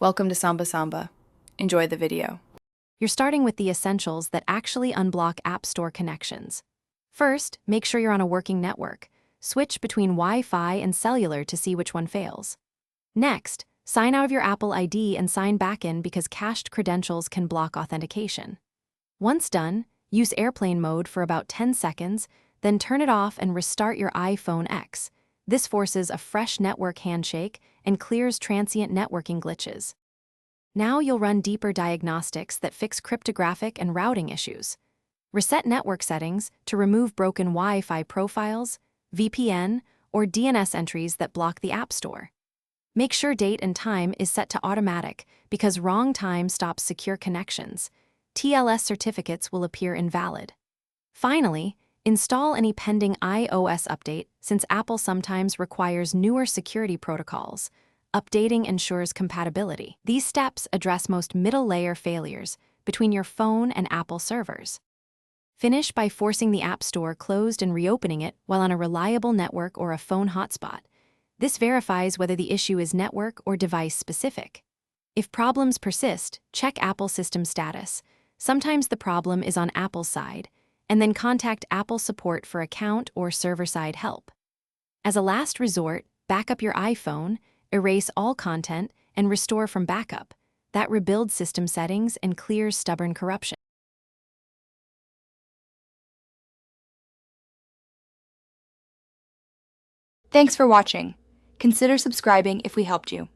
Welcome to Samba Samba. Enjoy the video. You're starting with the essentials that actually unblock App Store connections. First, make sure you're on a working network. Switch between Wi-Fi and cellular to see which one fails. Next, sign out of your Apple ID and sign back in because cached credentials can block authentication. Once done, use airplane mode for about 10 seconds, then turn it off and restart your iPhone X. This forces a fresh network handshake and clears transient networking glitches. Now you'll run deeper diagnostics that fix cryptographic and routing issues. Reset network settings to remove broken Wi-Fi profiles, VPN, or DNS entries that block the App Store. Make sure date and time is set to automatic because wrong time stops secure connections. TLS certificates will appear invalid. Finally, install any pending iOS update since Apple sometimes requires newer security protocols. Updating ensures compatibility. These steps address most middle-layer failures between your phone and Apple servers. Finish by forcing the App Store closed and reopening it while on a reliable network or a phone hotspot. This verifies whether the issue is network or device-specific. If problems persist, check Apple system status. Sometimes the problem is on Apple's side, and then contact Apple support for account or server-side help. As a last resort, back up your iPhone, erase all content, and restore from backup. That rebuilds system settings and clears stubborn corruption. Thanks for watching. Consider subscribing if we helped you.